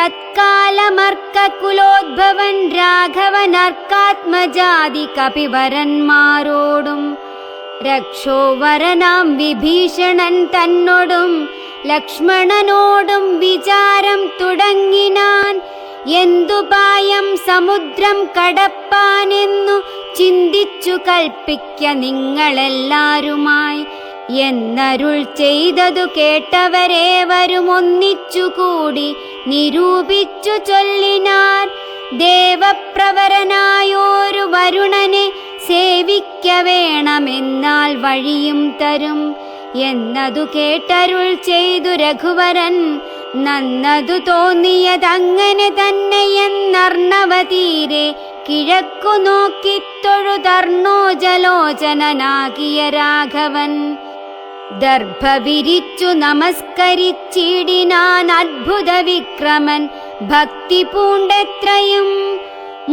തത്കാലമർക്കകുലോദ്ഭവൻ രാഘവനർക്കാത്മജാതി കപിവരന്മാരോടും രക്ഷോവരനാം വിഭീഷണൻ തന്നോടും ലക്ഷ്മണനോടും വിചാരം തുടങ്ങിനാൻ. എന്തുപായം സമുദ്രം കടപ്പാനെന്നു ചിന്തിച്ചു കൽപ്പിക്ക നിങ്ങളെല്ലാരുമായി എന്നരുൾ ചെയ്തതു കേട്ടവരേവരും ഒന്നിച്ചുകൂടി നിരൂപിച്ചു ചൊല്ലിനാർ. ദേവപ്രവരനായോരു വരുണനെ സേവിക്ക വേണമെന്നാൽ വഴിയും തരും എന്നതു കേട്ടരുൾ ചെയ്തു രഘുവരൻ. നന്നതു തോന്നിയതങ്ങനെ തന്നെയെന്നർണവതീരെ കിഴക്കു നോക്കിത്തൊഴുതർണോജലോചനനാകിയ രാഘവൻ ദർഭ വിരിച്ചു നമസ്കരിച്ചിടിനാൻ അദ്ഭുത വിക്രമൻ ഭക്തി പൂണ്ടെത്രയും.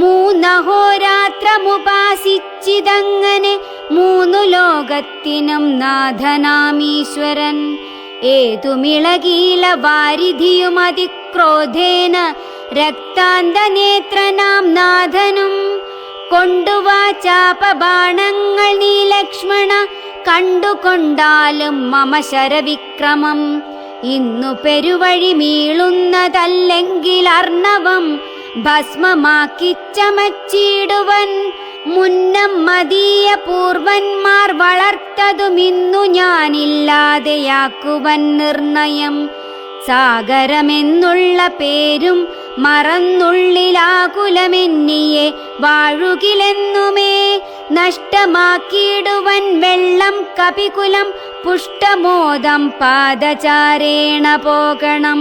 മൂന്നഹോരാത്രമുപാസിച്ചിതങ്ങനെ മൂന്നു ലോകത്തിനും നാഥനാമീശ്വരൻ. ഏതുമിളകീല വാരിധിയും അതിക്രോധേന രക്താന്തനേത്രനാം നാഥനും കൊണ്ടുവാചാപബാണങ്ങൾ നീ ലക്ഷ്മണ കണ്ടുകൊണ്ടാലും മമ ശരവിക്രമം. ഇന്നു പെരുവഴി മീളുന്നതല്ലെങ്കിൽ അർണവം ഭസ്മമാക്കി ചമച്ചിടുവൻ. മുന്നം മദീയ പൂർവന്മാർ വളർത്തതുമിന്നു ഞാനില്ലാതെയാക്കുവൻ നിർണയം. സാഗരമെന്നുള്ള പേരും മറന്നുള്ളിലാകുലമെന്നിയെ വാഴുകിലെന്നുമേ നഷ്ടമാക്കിയിടുവൻ വെള്ളം കപികുലം പുഷ്ടമോദം പാദചാരേണ പോകണം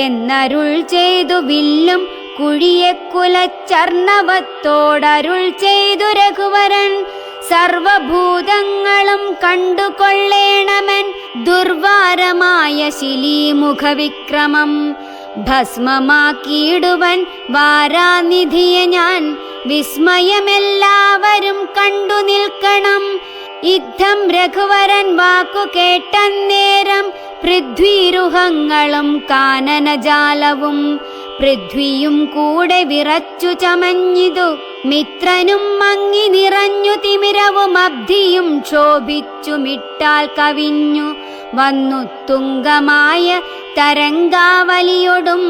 എന്നരുൾ ചെയ്തു വില്ലും കുഴിയെ കുലച്ചർണവത്തോടരുൾ ചെയ്തു രഘുവരൻ. സർവഭൂതങ്ങളും കണ്ടുകൊള്ളേണമെൻ ദുർവാരമായ ശിലീമുഖവിക്രമം. ഭസ്മമാക്കിയിടുവൻ വാരാനിധിയെ ഞാൻ വിസ്മയമെല്ലാവരും കണ്ടു നിൽക്കണം. യുദ്ധം രഘുവരൻ വാക്കു കേട്ടന്നേരം പൃഥ്വീരുഹങ്ങളും കാനനജാലവും പൃഥ്വിയും കൂടെ വിറച്ചു ചമഞ്ഞിതു. മിത്രനും മങ്ങി നിറഞ്ഞു തിമിരവും അബ്ധിയും ക്ഷോഭിച്ചു മിട്ടാൽ കവിഞ്ഞു വന്നു തുങ്കമായ തരംഗാവലിയൊടും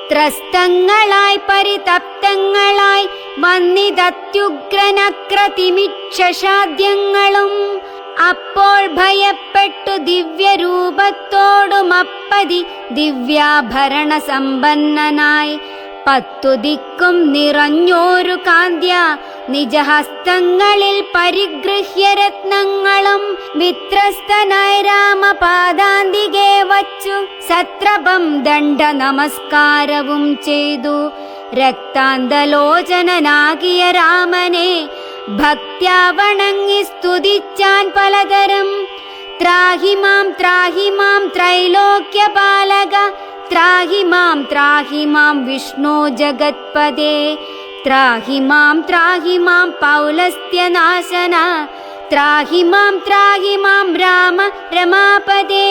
ത്രസ്തങ്ങളായി പരിതപ്തങ്ങളായി വന്നിതത്യുഗ്രനക്രതിമിക്ഷസാദ്യങ്ങളും. അപ്പോൾ ഭയപ്പെട്ടു ദിവ്യരൂപത്തോടും അപ്പതി ദിവ്യാഭരണ സമ്പന്നനായി 10 ദിക്കും നിറഞ്ഞോരു കാന്ത്യ നിജഹസ്തങ്ങളിൽ പരിഗൃഹ്യ രത്നങ്ങളും വിത്രസ്തനായി രാമപാദാന്തികെ വച്ചു സത്രപം ദണ്ഡ നമസ്കാരവും ചെയ്തു. രക്താന്തലോചനനാകിയ രാമനെ ഭക്ത്യാ വണങ്ങി സ്തുതിച്ചാൻ പലതരം. ത്രാഹി മാം ത്രൈലോക്യപാലക ത്രാഹി മാം വിഷ്ണു ജഗത്പദേ ത്രാഹി മാം പൗലസ്ത്യനാശന ത്രാഹി മാം രാമ രമാപദേ.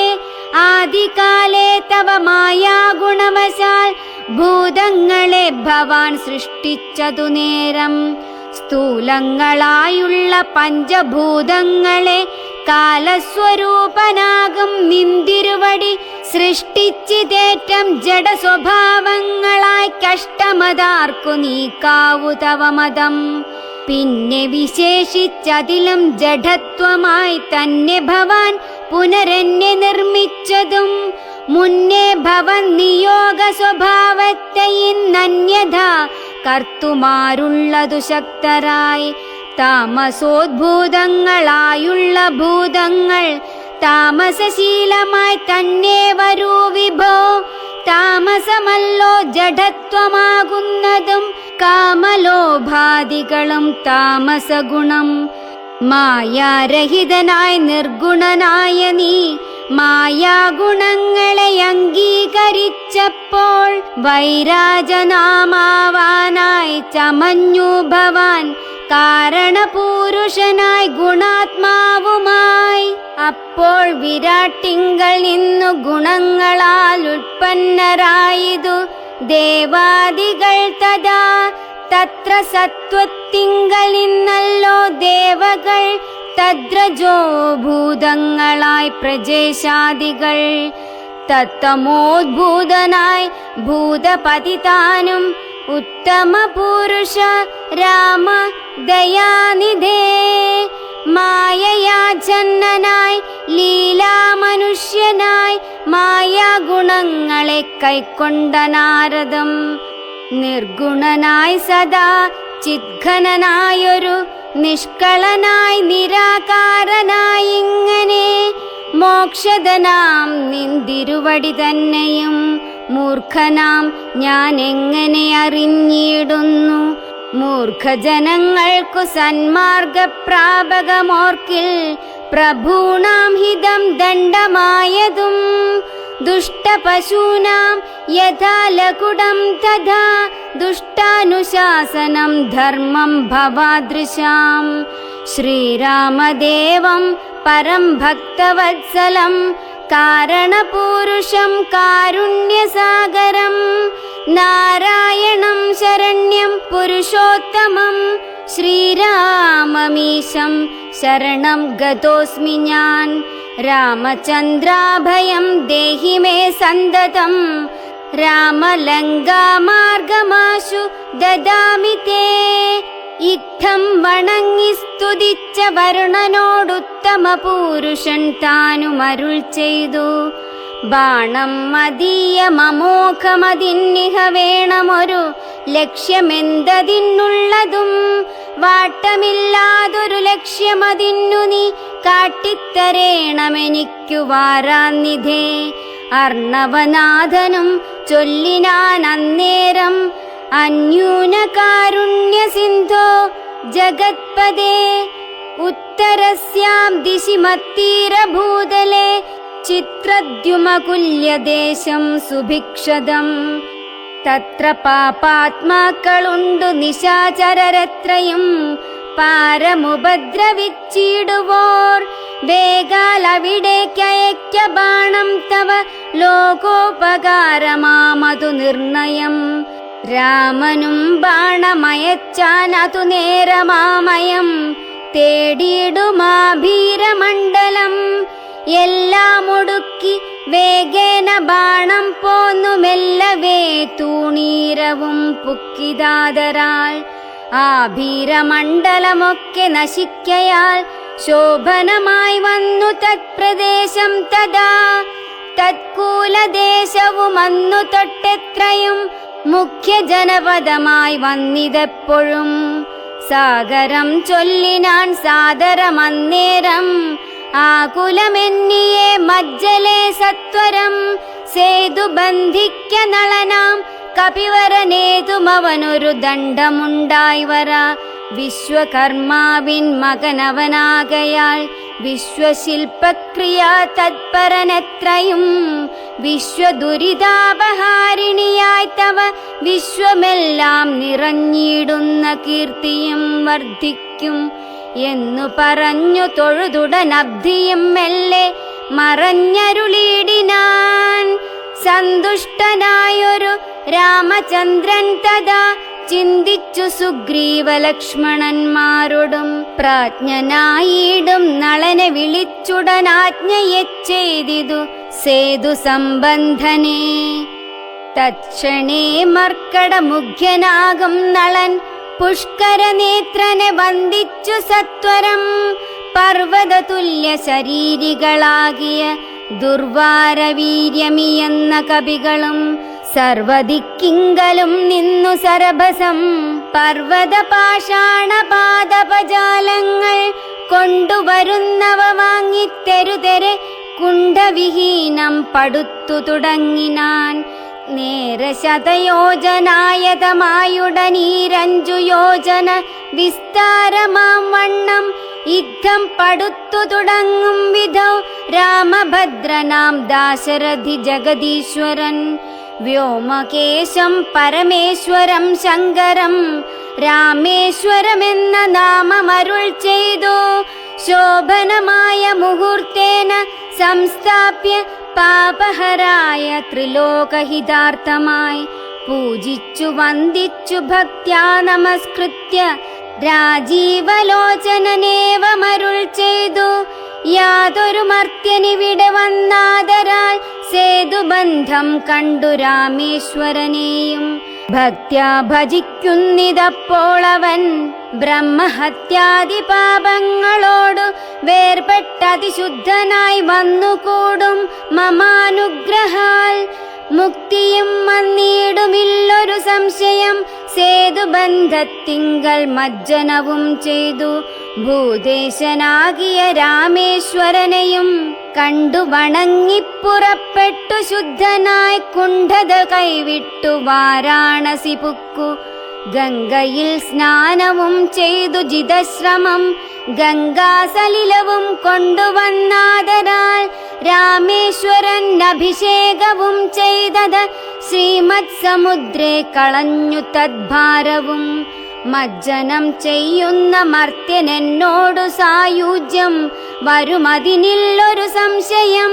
ആദികാലേ തവ മായാഗുണവശാൽ ഭൂതങ്ങളെ ഭവാൻ സൃഷ്ടിച്ചതു നേരം. സ്ഥൂലങ്ങളായുള്ള പഞ്ചഭൂതങ്ങളെ കാലസ്വരൂപനാകും നിന്തിരുവടി സൃഷ്ടിച്ചിതേറ്റം ജഡസ്വഭാവങ്ങളായി കഷ്ടമതാർക്കു നീക്കാവു തവ മതം. പിന്നെ വിശേഷിച്ചതിലും ജഡത്വമായി തന്നെ ഭവാൻ പുനരെന്നെ നിർമ്മിച്ചതും. മുന്നേ ഭവൻ നിയോഗ സ്വഭാവത്തെ ഇന്നന്യഥ കർത്തുമാരുള്ളതു ശക്തരായി. താമസോദ്ഭൂതങ്ങളായുള്ള ഭൂതങ്ങൾ താമസശീലമായി തന്നെ വരൂ വിഭോ. താമസമല്ലോ ജഡത്വമാകുന്നതും കാമലോഭാദികളും താമസഗുണം. മായാരഹിതനായി നിർഗുണനായ നീ മായാഗുണങ്ങളെ അംഗീകരിച്ചപ്പോൾ വൈരാജനാമാവാനായി ചമഞ്ഞു ഭവാൻ കാരണപൂരുഷനായി ഗുണാത്മാവുമായി. അപ്പോൾ വിരാട്ടിങ്കൽ നിന്നു ഗുണങ്ങളാൽ ഉത്പന്നരായതു ദേവാദികൾ തഥാ. തത്ര സത്വത്തിങ്കൽ നിന്നല്ലോ ദേവകൾ, തദ്രജോ ഭൂതങ്ങളായി പ്രജേശാദികൾ. തത്തമോദ്ഭൂതനായി ഭൂതപതിതാനും ഉത്തമ പുരുഷ രാമ ദയാനിധേ. മായയാജന്നനായി ലീലാമനുഷ്യനായി മായാഗുണങ്ങളെ കൈക്കൊണ്ട നാരദം. നിർഗുണനായി സദാ ചിദ്ഘനനായൊരു നിഷ്കളനായി നിരാകാരനായി ഇങ്ങനെ മോക്ഷദനാം നിന്തിരുവടി തന്നെയും മൂർഖനാം ഞാൻ എങ്ങനെ അറിഞ്ഞിടുന്നു. മൂർഖജനങ്ങൾക്കു സന്മാർഗപ്രാപകമോർക്കിൽ പ്രഭൂണാം ഹിതം ദണ്ഡമായതും. ദുഷ്ടപശൂനാം യഥാ ലകുടം തഥാ ദുഷ്ടാനുശാസനം ധർമ്മം ഭവാദൃശാം. ശ്രീരാമദേവം പരം ഭക്തവത്സലം കാരണപൂരുഷം കാരുണ്യസാഗരം. നാരായണം ശരണ്യം പുരുഷോത്തമം ശ്രീരാമമീശം ശരണം ഗതോസ്മി ഞാൻ. രാമചന്ദ്രാഭയം ദേഹി മേ സന്തതം. രാമലങ്കാമാർഗമാശു ദദാമി തേ. ഇത്തം വണങ്ങി സ്തുതിച്ച വരുണനോടുത്തമ പുരുഷൻ താനുമരുൾ ചെയ്തു. ബാണം മദീയമമോഘമതിന്നിഹ വേണമൊരു ലക്ഷ്യമെന്തതിനുള്ളതും. വാട്ടമില്ലാതൊരു ലക്ഷ്യമതിന്നു നീ കാട്ടിത്തരേണമെനിക്കു വാരാന്നിധേ. അർണവനാഥനും ചൊല്ലിനാൻ അന്നേരം, അന്യൂനകാരുണ്യ സിന്ധോ ജഗത്പദേ. ഉത്തരസ്യാം ദിശി മത്തീരഭൂതലേ ചിത്രദ്യുമകുല്യദേശം സുഭിക്ഷതം. തത്ര പാപാത്മാക്കളുണ്ടു നിശാചരരത്രയും പാരമുപദ്രവിച്ചിടുവോർ. വേഗാൽ അവിടേക്കയക്ക ബാണം തവ ലോകോപകാരമാമതു നിർണയം. രാമനും ബാണമയച്ചാൻ അതു നേരമാമയം തേടിയിടുമാഭീരമണ്ഡലം. എല്ലാം ഒടുക്കി വേഗേന ബാണം പോന്നു മെല്ലവേ തൂണീരവും പുക്കിതാതരാൽ. ആഭീരമണ്ഡലമൊക്കെ നശിക്കയാൽ ശോഭനമായി വന്നു തത്പ്രദേശം തഥാ. തത്കൂലദേശവും അന്നു തൊട്ടെത്രയും മുഖ്യ ജനപദമായി വന്നിതെപ്പോഴും. സാഗരം ചൊല്ലിനാൻ സാദരമന്നേരം, ആകുലമെന്നിയെ മജ്ജലേ സത്വരം. സേതു ബന്ധിക്ക നളനാം കപിവരനേതുമവനൊരു ദണ്ഡമുണ്ടായി വര. വിശ്വകർമാവിൻ മകനവനാകയാൽ വിശ്വശില്പക്രിയാ തത്പരനെത്രയും. വിശ്വദുരിതാപഹാരിണിയായി തവ വിശ്വമെല്ലാം നിറഞ്ഞിടുന്ന കീർത്തിയും വർദ്ധിക്കും എന്നു പറഞ്ഞു തൊഴുതുടനബ്ധിയും മെല്ലെ മറഞ്ഞരുളിയിടിനാൻ. സന്തുഷ്ടനായൊരു രാമചന്ദ്രൻ തഥാ ചിന്തിച്ചു സുഗ്രീവ ലക്ഷ്മണന്മാരോടും. പ്രാജ്ഞനായിടും നളനെ വിളിച്ചുടനാജ്ഞയെ ചെയ്തിതു സേതു സംബന്ധനേ. തക്ഷണേ മർക്കടമുഖ്യനാകും നളൻ പുഷ്കരനേത്രനെ വന്ദിച്ചു സത്വരം. പർവ്വതതുല്യ ശരീരികളാകിയ ദുർവാരവീര്യമിയെന്ന കവികളും സർവദിക്കിങ്കലും നിന്നു സരഭസം. പർവ്വതപാഷാണപാദപജാലങ്ങൾ കൊണ്ടുവരുന്നവ വാങ്ങിത്തെരുതെരെ കുണ്ഠവിഹീനം പടുത്തു തുടങ്ങിനാൻ. നേരെ ശതയോജനായതമായുടനീരഞ്ചു യോജന വിസ്താരമാം വണ്ണം യുദ്ധം പടുത്തു തുടങ്ങും വിധൗ രാമഭദ്രനാം ദാശരഥി ജഗദീശ്വരൻ. വ്യോമകേശം പരമേശ്വരം ശങ്കരം രാമേശ്വരമെന്ന നാമമരുൾ ചെയ്തു. ശോഭനമായ മുഹൂർത്തേന സംസ്ഥാപ്യ പാപഹരായ ത്രിലോകഹിതാർത്ഥമായി പൂജിച്ചു വന്ദിച്ചു ഭക്ത്യാ നമസ്കൃത്യ രാജീവലോചനനേവമരുൾ ചെയ്തു. യാതൊരു മർത്യനിവിടെ വന്നാദരാൽ സേതുബന്ധം കണ്ടു രാമേശ്വരനെയും ഭക്ത്യാ ഭജിക്കുന്നിതപ്പോളവൻ. ബ്രഹ്മഹത്യാദി പാപങ്ങളോടു വേർപെട്ടതിശുദ്ധനായി വന്നുകൂടും മമാനുഗ്രഹാൽ. മുക്തിയും വന്നിടുമില്ലൊരു സംശയം, സേതുബന്ധത്തിങ്കൽ മജ്ജനവും ചെയ്തു. ഭൂദേശനാകിയ രാമേശ്വരനെയും കണ്ടു വണങ്ങിപ്പുറപ്പെട്ടു ശുദ്ധനായി കുണ്ഠത കൈവിട്ടു വാരാണസി പുക്കു. ഗംഗയിൽ സ്നാനവും ചെയ്തു ജിതശ്രമം ഗംഗാസലിലവും കൊണ്ടുവന്നാദരാൽ രാമേശ്വരൻ അഭിഷേകവും ചെയ്തത് ശ്രീമത് സമുദ്രേ കളഞ്ഞു തദ്ഭാരവും. മജ്ജനം ചെയ്യുന്ന മർത്യനെന്നോടു സായുജ്യം വരുമതിനില്ലൊരു സംശയം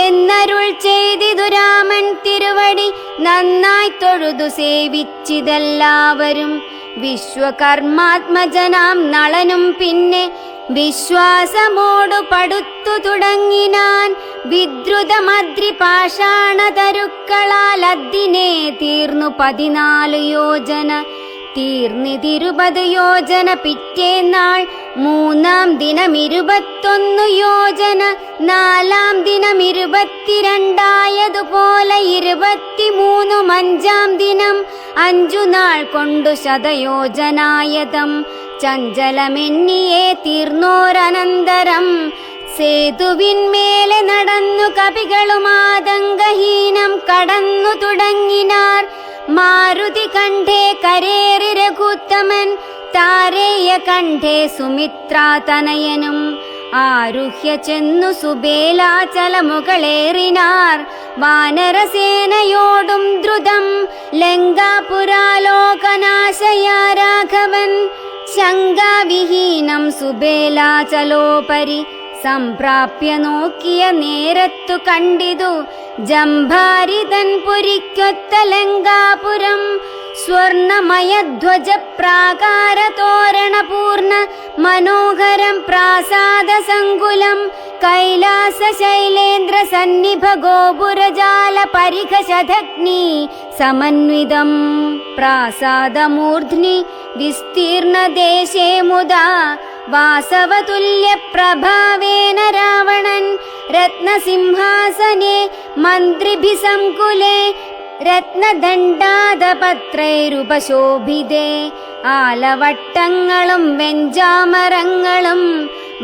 എന്നരുൾ ചെയ്തിതു രാമൻ തിരുവടി നന്നായി തൊഴുതു സേവിച്ചിതെല്ലാവരും. വിശ്വകർമാത്മജനാം നളനും പിന്നെ വിശ്വാസമോടു പടുത്തു തുടങ്ങിനാൻ. വിദ്രുതമദ്രി പാഷാണതരുക്കളാൽ അതിനെ തീർന്നു 14 യോജന. തീർന്നിതിരുപത് യോജന പിറ്റേന്നാൾ. 3-ാം ദിനം 21 യോജന. 4-ാം ദിനം 22 23 5-ാം ദിനം 5 നാൾ കൊണ്ടു 100 യോജനായതം. ചഞ്ചലമെന്നിയെ തീർന്നോരനന്തരം സേതുവിന്മേലെ നടന്നു കപികളും ആതങ്കഹീനം കടന്നു തുടങ്ങിനാർ. മാരുതി കണ്ഠേ കരേറി രഘുത്തമൻ, താരേയ കണ്ഠേ സുമിത്രാതനയനും. ആരുഹ്യ ചെന്നു സുബേലാചല മുകളേറിനാർ വാനരസേനയോടും ദ്രുതം. ലങ്കാപുരാലോകനാശയാ രാഘവൻ ശങ്കാവിഹീനം സുബേലാചലോപരി സംപ്രാപ്യ നോക്കിയ നേരത്തു കണ്ടിതു ജംഭാരിതൻ പുരിക്കൊത്ത ലങ്കാപുരം. സ്വർണമയധ്വജ പ്രാകാര തോരണപൂർണ മനോഹരം പ്രാസാദ സങ്കുലം. കൈലാസ ശൈലേന്ദ്ര സന്നിഭ ഗോപുരജാല പരിഘശതഗ്നി സമന്വിതം. പ്രാസാദമൂർധ്നി വിസ്തീർണ ദേശേ മുദാ വാസവതുല്യ പ്രഭാവേന രാവണൻ. രത്നസിംഹാസനെ മന്ത്രിഭി സംകുലേ രത്നദണ്ഡാദപത്രൈരുപശോഭിതേ. ആലവട്ടങ്ങളും വെഞ്ചാമരങ്ങളും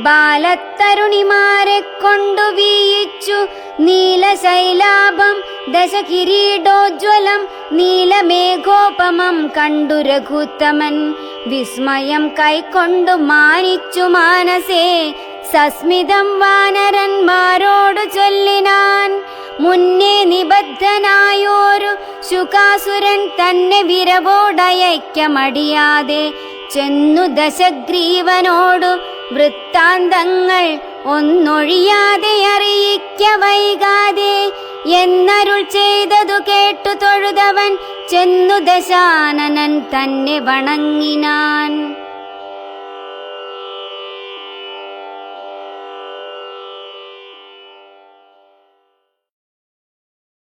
ബാലത്തരുണിമാരെ കൊണ്ടു വീയിച്ചു. നീലശൈലാഭം ദശകിരീടോജ്വലം നീലമേഘോപമം കണ്ടു രഘുത്തമൻ. വിസ്മയം കൈക്കൊണ്ടു മാനിച്ചു മാനസേ സസ്മിതം വാനരന്മാരോടു ചൊല്ലിനാൻ. മുന്നേ നിബദ്ധനായോരു ശുകാസുരൻ തന്നെ വിരവോടയയ്ക്കമടിയാതെ ചെന്നു ദശഗ്രീവനോടു വൃത്താന്തങ്ങൾ ഒന്നൊഴിയാതെ അറിയിക്ക വൈകാതെ എന്നരുൾ ചെയ്തതു കേട്ടു തൊഴുതവൻ ചെന്നു ദശാനനൻ തന്നെ വണങ്ങിനാൻ.